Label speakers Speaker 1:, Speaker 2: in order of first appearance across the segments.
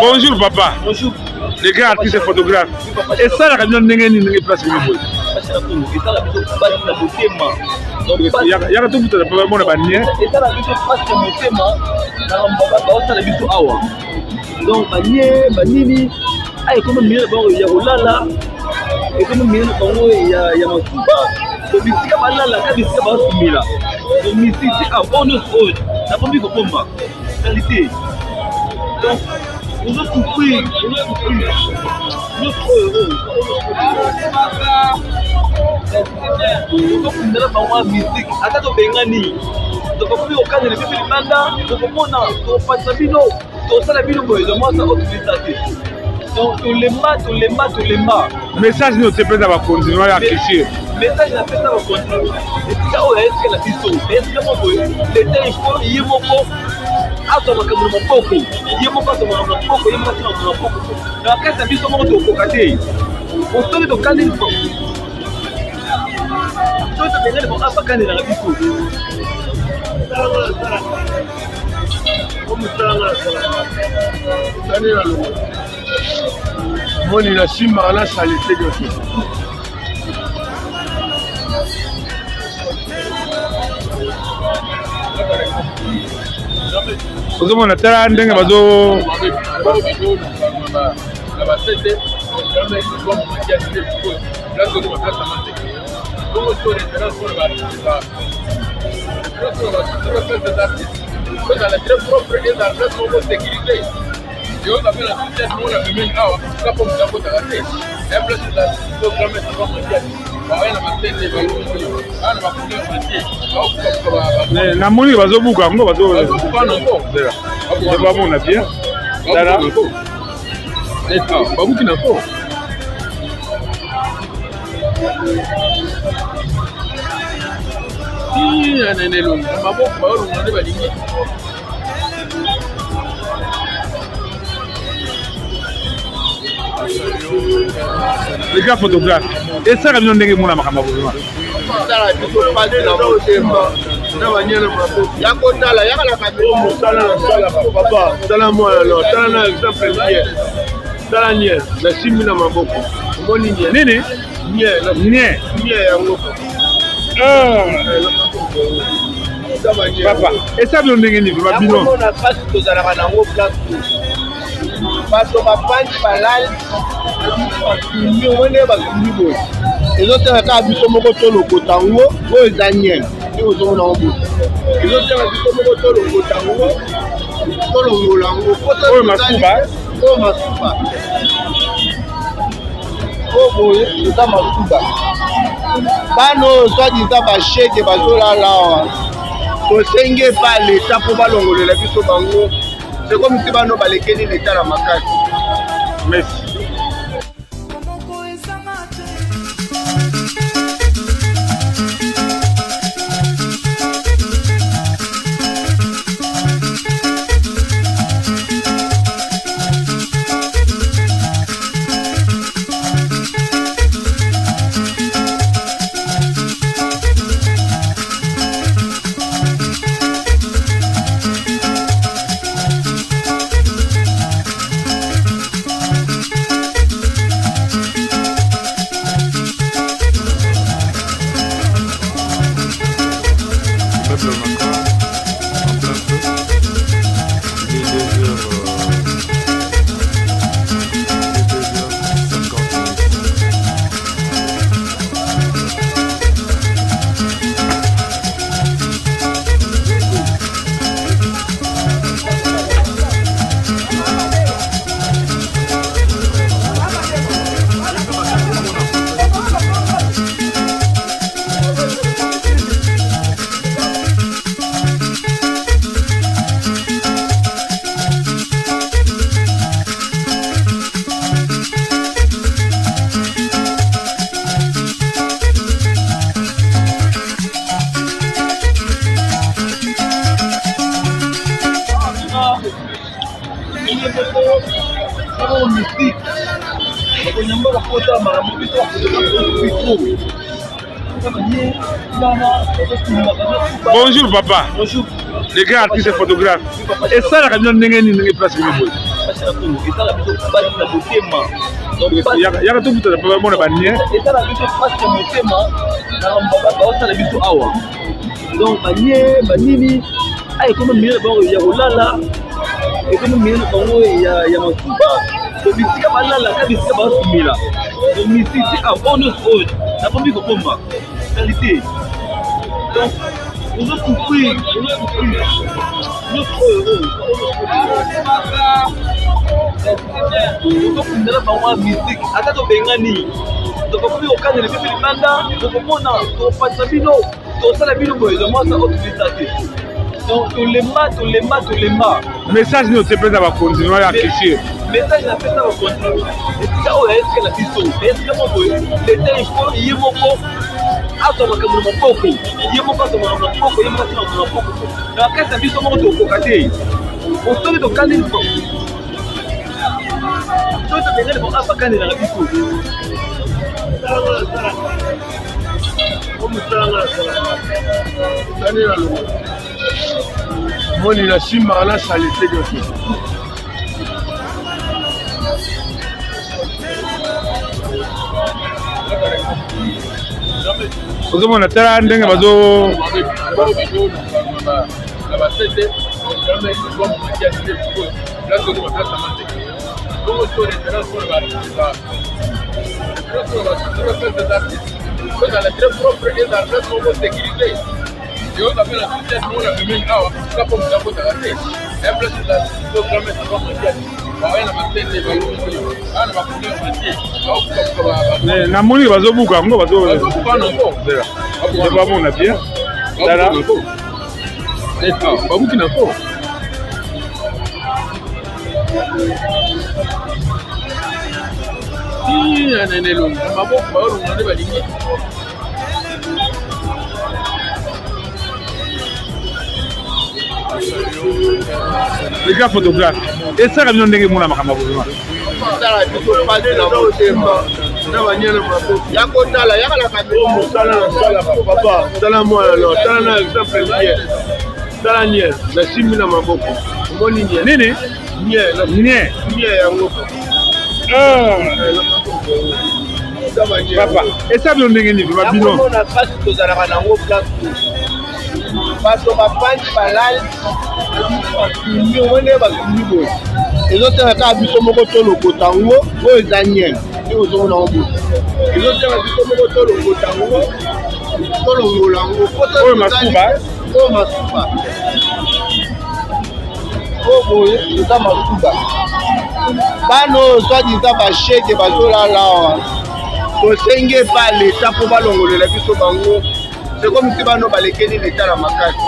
Speaker 1: Bonjour papa. Bonjour. Les grands artistes et photographes. Et ça, la camion n'est pas si bon. Il y a tout le monde à bannir.
Speaker 2: Et ça, la vision passe sur mon thème. Donc, Banini, il y a comme un million de Yarolala, et comme un million de Yamasuba. Donc, ici, Kamalala, ici, Kamasumila. Donc, ici, c'est un bonus road. La première combat. Qualité. Donc, on a compris. Notre heureux. Donc, on a la musique. Attends, Bengani. Donc, on peut au cadre de Bimanda, donc on passe à Bino. Donc ça la vie de moi ça autorisé. Donc tous les mâts.
Speaker 1: Message nous te plaît d'avoir continué à cliché.
Speaker 2: Message la fait ça va continuer. Et ça on est que la vision. Est-ce que mon boy le téléphone il est mon beau. Ato makamu mon poko. Il est mon pas mon poko, il est mon poko. La caisse a vision mon to kokate. On se met au canne. Toi tu venais pour pas canne dans la vision.
Speaker 3: Moni la simba la salité de tout.
Speaker 1: Vous avez tellement ndenge bazo
Speaker 3: dans la très propre et dans la très sécurité. Et on appelle la société de la famille Awa, ça comme ça pour t'arrêter. Et plus la programme est pas mondial.
Speaker 1: na moni bazobuka ngo bazobuka na bien dara
Speaker 3: babuki na ko nanelo maboko baolunga nde balingi
Speaker 1: les gars photographes et ça camion ndenge mona makamba bozima
Speaker 3: sala biso pade na botemba na banyana maboko yako tala yaka la kamera sala na sala papa sala mwana no tala na exemple nie sala nie na simbi na maboko moni nie
Speaker 1: nini
Speaker 3: nie yango
Speaker 1: papa et ça camion ndenge ni babino
Speaker 3: na passe tozalaka nango place bato bapanzi balali omone bakindi boye ezotanga kaka biso moko tolokota ngo oyo eza nyeme nde ozomona ngo boye ezotanga biso moko tolokota ngo tolongola ngo
Speaker 1: oyo masuba
Speaker 3: oyo boye eza masuba bana oyo swadiza basheke bazolala awa tosenge pa leta mpo balongolela biso bango c'est comme si bano balekeli leta na makasi.
Speaker 1: Merci. Bonjour papa.
Speaker 2: Bonjour.
Speaker 1: Les grands artistes et photographes. Et ça, la camion n'est pas ce que vous
Speaker 2: donc banini ay comme mire bon ya kolala et comme mire bon ya masuba to bisika balala ka bisika ba sumila to misiti a bonus oil na pombi ko pomba qualité donc on a compris ndela bango musique ata to bengani to ko fi okane le bibi manda to ko mona to pasa bino to sala bino boy de moi ça optimisation donc to lema
Speaker 1: message ni ote pesa ba continuer à crescer
Speaker 2: message na pesa ba continuer et ça o est que la biso est que mo boy le téléphone yemoko ato makamu mopoko yemoko to mopoko yemoko to mopoko na kasa biso mo to kokate on se to kali ko to to bengale ko abakane na biso
Speaker 3: moni na simba na salité de tout.
Speaker 1: ozomona tala ndenge bazo
Speaker 3: la très propre et la très propre sécurité. Et on appelle la situation, on a mis là, là pour nous avoir raté. Et plus la programme est pas mondial.
Speaker 1: na moni bazobuka yango bazobamona bien dala
Speaker 3: babuki na ko nanelo maboko baolonga nde balingi
Speaker 1: les gars photographes et ça kamino ndenge mona makambo bozima
Speaker 3: tala biso pasi na motema na banyana maboko ya kotala yakala kamera mosala na sala papa tala mwana no tala na exemple nie tala nie na simbi na maboko omoni nie
Speaker 1: nini
Speaker 3: nie yango
Speaker 1: papa et ça kamino ndenge ni ba bino
Speaker 3: na pasi tozalaka nango place bato bafandi balali basumi omoni basumi boye ezoteka kaka biso moko tolokota yango oyo eza nye nde ozomona ngo boye ezoteka biso moko tolokota yango tolongola yango
Speaker 1: oyo masuba
Speaker 3: oyo boye eza masuba bana oyo swadisa basheke bazolala awa tosengi epa leta mpo balongolela biso bango sekomi si bano balekeli leta na makasi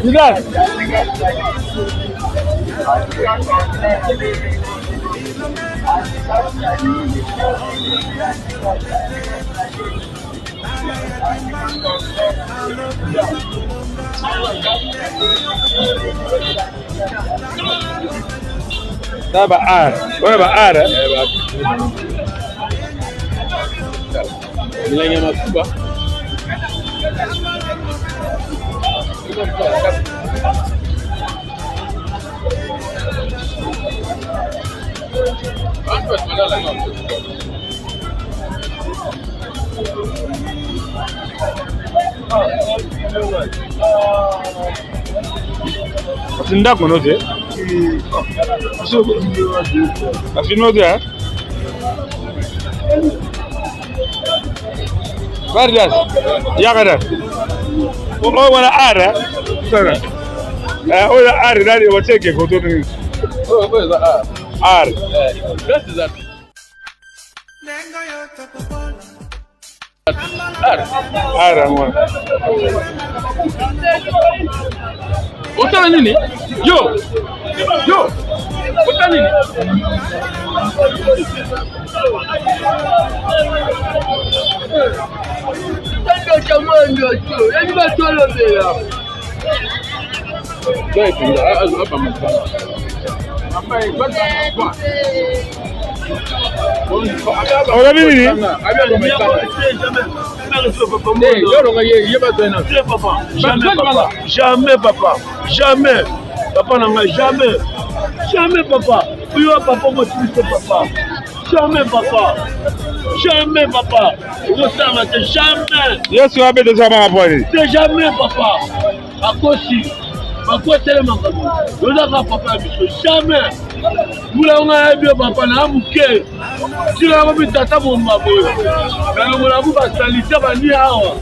Speaker 1: Zidane ça ba ar wana ba ar
Speaker 3: milanya masuba
Speaker 1: ndako note afino dia Vardas yakada o wala ara sana o ara dali wateke ko to ni
Speaker 3: o
Speaker 1: ara
Speaker 3: that's that
Speaker 1: Ara ngwana.
Speaker 2: Otala nini? Yo. Otala nini?
Speaker 3: Jamais papa, jamais. Papa n'a jamais. Jamais papa. Oui, papa, moi tu sais papa. Jamais papa. Jamais papa. Jamais.
Speaker 1: Yes, you have been the same boy.
Speaker 3: C'est jamais papa. À cause c'est le manque. Nous avons papa jamais. Vous l'avez bien papa na muke. Tu l'as vu tata mon mabo. Quand on a vu la salité bani hawa.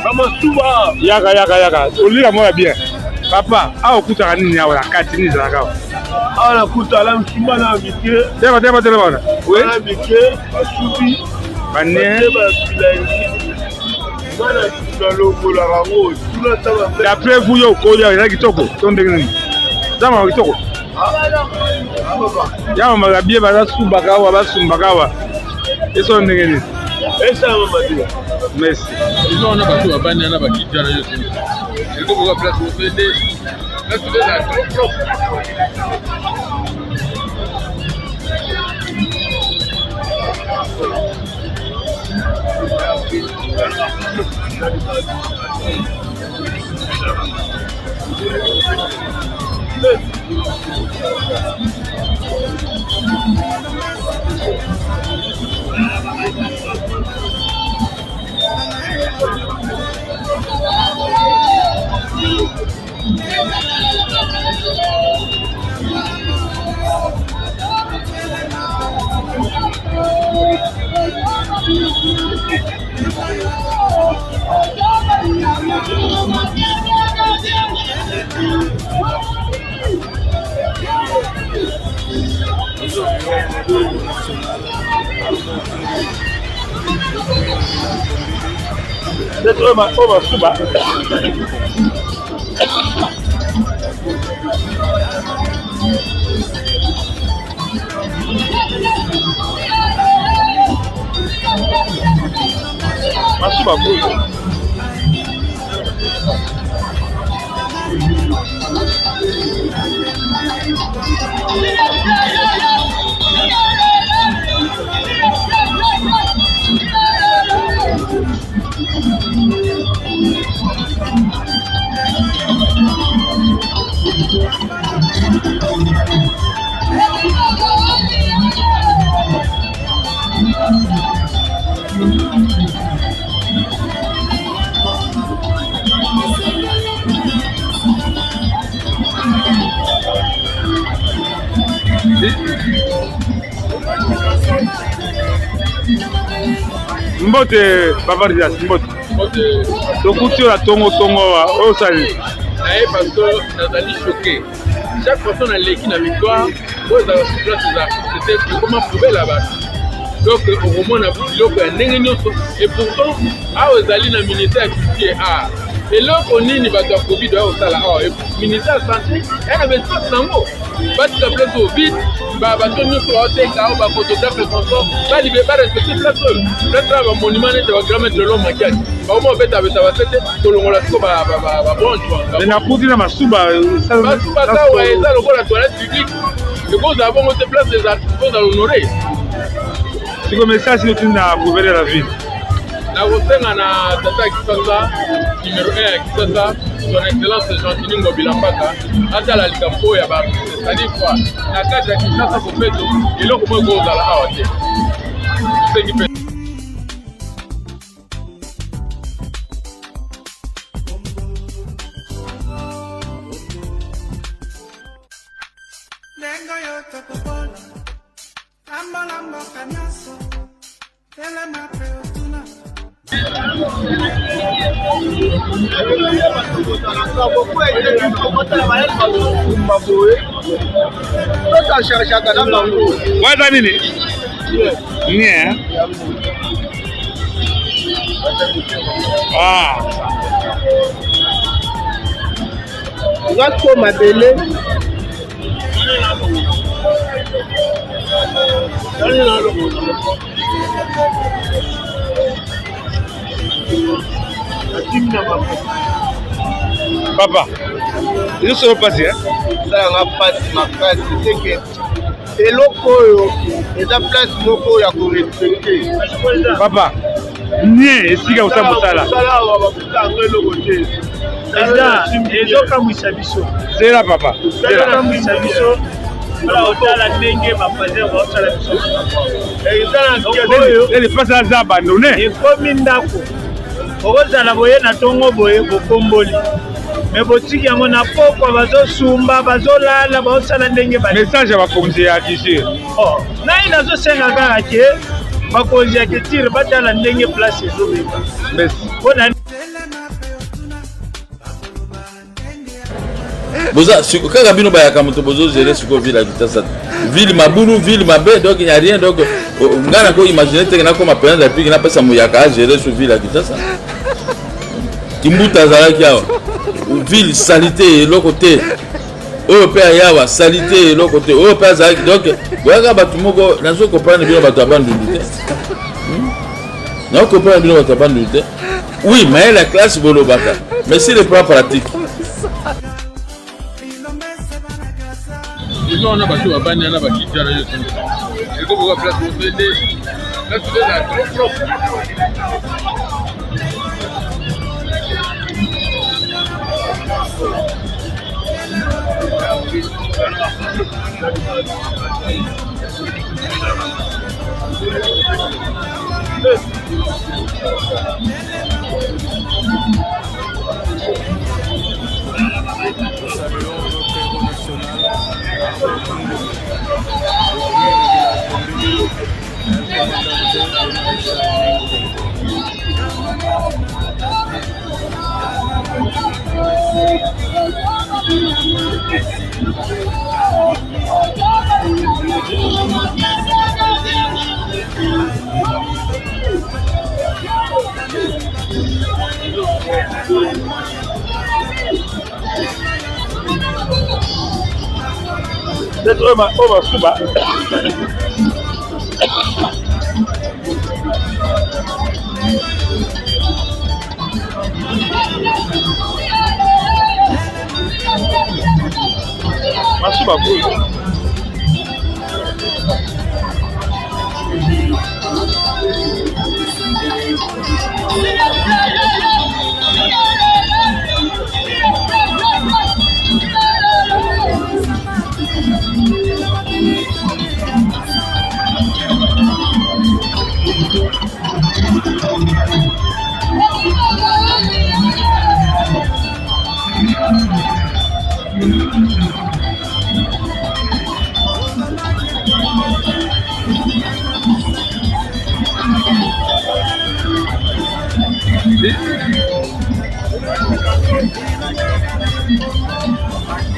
Speaker 3: Kama suba.
Speaker 1: Yaka. Olira moi bien. Papa, a okuta nini ya wala kati ni za kawa.
Speaker 3: Ala kuta la msimba na mike.
Speaker 1: Deba bana.
Speaker 3: Oui. Na mike, asubi.
Speaker 1: Bane. D'après vous, yo, Koya, il y a qui toko. Zama kitoko. Ya mama bien bala sumbakawa, basumbakawa. Eso ndengeni.
Speaker 3: Esa mama dia.
Speaker 1: Merci.
Speaker 2: Ils ont pas tout abandonné na bakitara yo. Il faut qu'on place au PD. Là tu es là trop.
Speaker 1: Suba. Masuba kuzo. Mbote Papa Dias, mbote. Tokuti la tongo wa osali.
Speaker 2: Nae parce que nazali choqué. Chaque fois on a l'équipe na victoire, on a c'était comment prouver là-bas. Donc au moment on a vu l'eau ya ndenge nyonso et pourtant a ozali na ministère qui est a. Et là on nini bato ya Covid ya osala a ministère santé et na espace nango. Bati la place au vide, bato nyonso oteka o ba photographe consort, ba libé ba respecter place le monument de la grand maître de l'homme makiaki. Ba mo beta ba fete to longola siko ba bonjour.
Speaker 1: Mais na kuti na masuba
Speaker 2: ça ouais ça lokola la toilette publique. Le cause avant on se place des artistes à l'honorer.
Speaker 1: C'est comme ça si tu n'as gouverné la ville.
Speaker 2: Na kosenga na tata Kisasa numéro 1 ya Kisasa son excellence Jean-Denis Ngobilambaka atala likambo ya ba c'est-à-dire quoi na kati ya Kisasa kopeto eloko mo kozala awa te sengi pe
Speaker 4: lengo yote kupona lambo kanaso ele mapeutuna
Speaker 1: Wata nini? Nie. Ah.
Speaker 3: Ngako mabele.
Speaker 1: Papa, ils sont passés, hein?
Speaker 3: Ça a pas ma place, c'est que eloko oyo eza place moko ya ko respecter.
Speaker 1: Papa, nie esika usambosala.
Speaker 3: Sala wa bakuta ngelo te.
Speaker 2: Ezoka mwisabiso.
Speaker 1: C'est là papa. C'est là.
Speaker 2: Mwisabiso. Voilà otala ndenge bafazer baosala biso.
Speaker 1: Elle est pas ça abandonné.
Speaker 2: Ekomi ndako. Okozala boye na tongo boye bokomboli. Mais botiki yango na pokwa bazosumba bazolala baosala ndenge ba.
Speaker 1: Message ya bakonzi ya Kisir.
Speaker 2: Oh, nai nazosenga kaka ke bakonzi ya Kisir batala ndenge place ezobeka.
Speaker 1: Merci.
Speaker 2: Bona
Speaker 5: boza kaka bino bayaka moto bozo gérer siko ville à Kinshasa. Ville mabulu, ville mabe, donc il n'y a rien. Donc ngana ko imaginer te na ko ma président depuis na pesa moyaka à gérer sur ville à Kinshasa. Kimbuta zalaki awa. Ville salité l'autre côté. Européen yawa salité l'autre côté. Européen zalaki donc boyaka batu moko nazo comprendre bino batu abandonné. Na comprendre bino batu abandonné. Oui, mais la classe bolobaka. Mais c'est le plan pratique.
Speaker 6: On a battu à Bania, on a battu à la Yosin. Et comme on va placer au CD, là tu veux la trop propre.
Speaker 1: Suba. Masuba cool.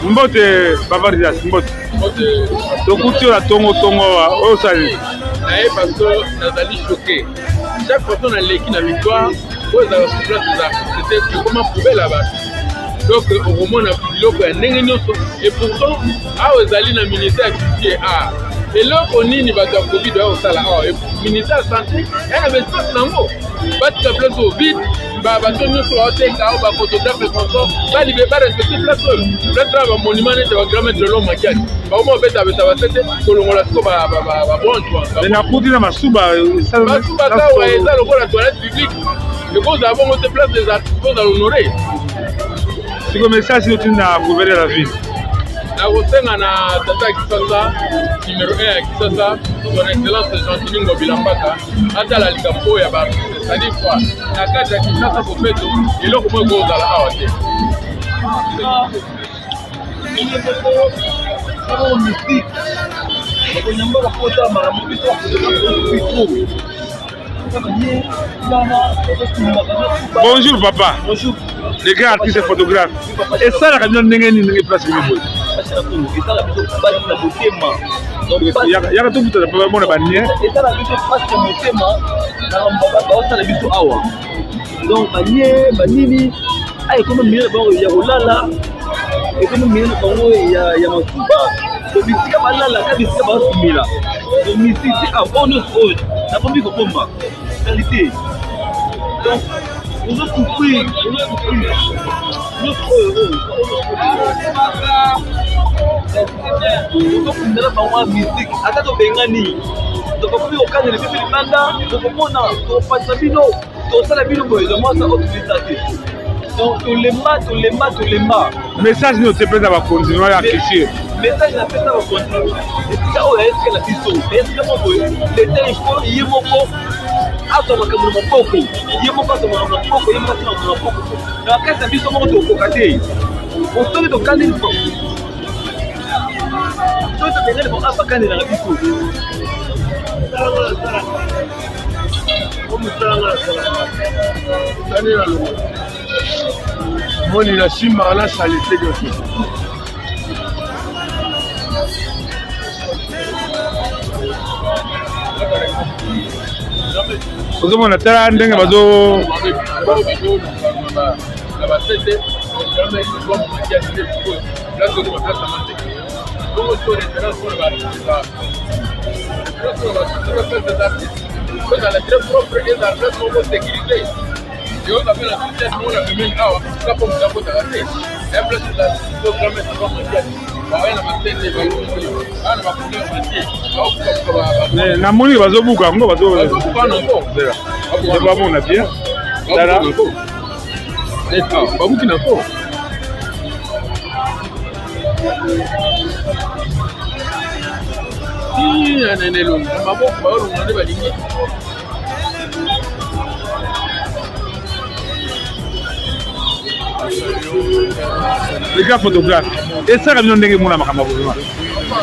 Speaker 1: Mbote Bavarias, Mbote. Tokuti la tongo au salut.
Speaker 6: Parce que Nazali choqué. Chaque fois qu'on a l'équipe de victoire, c'était comment prouver là-bas. Donc au moment on a pu et pourtant à Ozali na ministère qui est à et là on y va de Covid au sala et ministère santé elle avait pas nango pas de place au vide ba batonyo to hotel ka ba photographe sponsor ba libé ba respecter place le monument de grand maître de l'homme makiaki ba mo beta beta ba tete ko longola ko ba bon toi
Speaker 1: na kuti na masuba
Speaker 6: ça wa eza lokola toilette publique le cause avant on se place des artistes pour l'honorer.
Speaker 1: C'est comme ça si tu n'as couvert la ville.
Speaker 6: La Rosenga na tata Kisasa numéro 1 à Kisasa son excellence Jean-Denis Ngobilambaka ata la likampo ya ba c'est-à-dire quoi na kati ya Kisasa ko peto eloko mo go za la awa te
Speaker 1: Bonjour papa.
Speaker 2: Bonjour.
Speaker 1: Les grands artistes et photographes. Et ça, la camion n'est pas si bon. Il y a tout le monde qui est
Speaker 2: et ça la biso passe motema na mbaba ba osala biso awa donc banini ekomi minene bango ya kolala ekomi minene bango ya masuba to bisika balala ka bisika basumila to misisi ono oyo nakomi kobomba qualité donc souffrir tokundela bango musique ata tobengani tokokomi kokangela biso libanda tokomona topatisa bino tosala bino boye mwasa otobilisa te donc tolemba
Speaker 1: message nini otepesa bakontinue ya cliché
Speaker 2: message napesa bakontinue esika oyo esika na biso esika moko leta ifo ye moko azwa makambo na maboko ye moko azwa makambo na maboko ye moko azwa makambo na maboko na bakasi na biso moko tokoka te osoki tokandeli soki tobengani bango bakandelaka biso
Speaker 3: moni na simba na salite nyonso
Speaker 1: ozomona tala ndenge bazo namoni bazobuka yango bazobamona bien tala
Speaker 6: babuki na fo nanelo maboko baolonga nde balingi
Speaker 1: les gars photographes esaka bino ndenge mona makambo kozima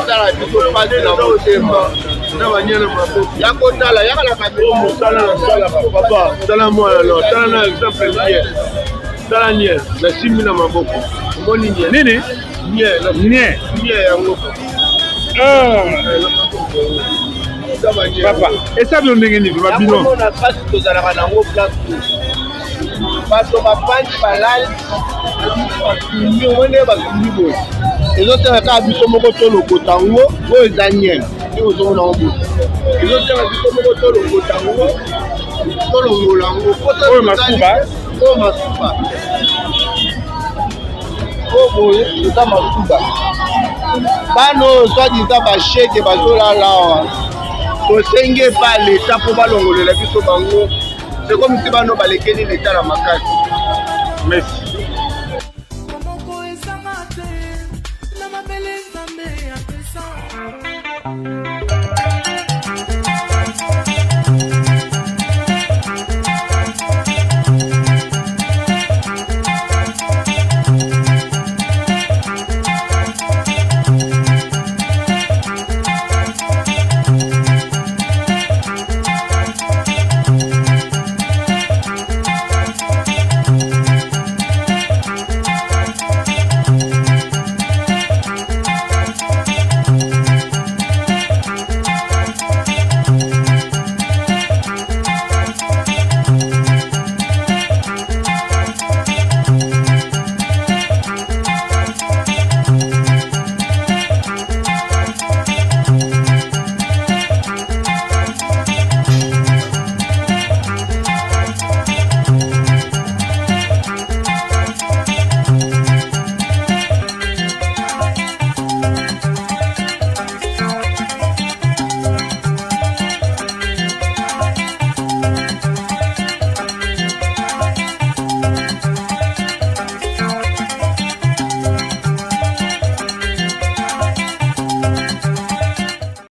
Speaker 3: tala biso pasi na motema na banyana maboko ya kotala yakala kamosala na sala papa tala mwana no tala na exemple nie tala nie na simbi na maboko omoni nie
Speaker 1: nini
Speaker 3: nie yango
Speaker 1: papa esaka bino ndenge nini bino
Speaker 3: na pasi tozalaka nango place bato bafandi balali omoni basumbi boye ezotenga kaka biso moko tolokota yango oyo eza nyeme nde ozomona ngo boye ezotenga biso moko tolokota yango tolongola yango
Speaker 1: oyo masuba
Speaker 3: oyo boye eza masuba bana oyo swadiza basheke bazolala awa tosenge pa leta mpo balongolela biso bango sekomisi bano balekeli leta na makasi
Speaker 1: merci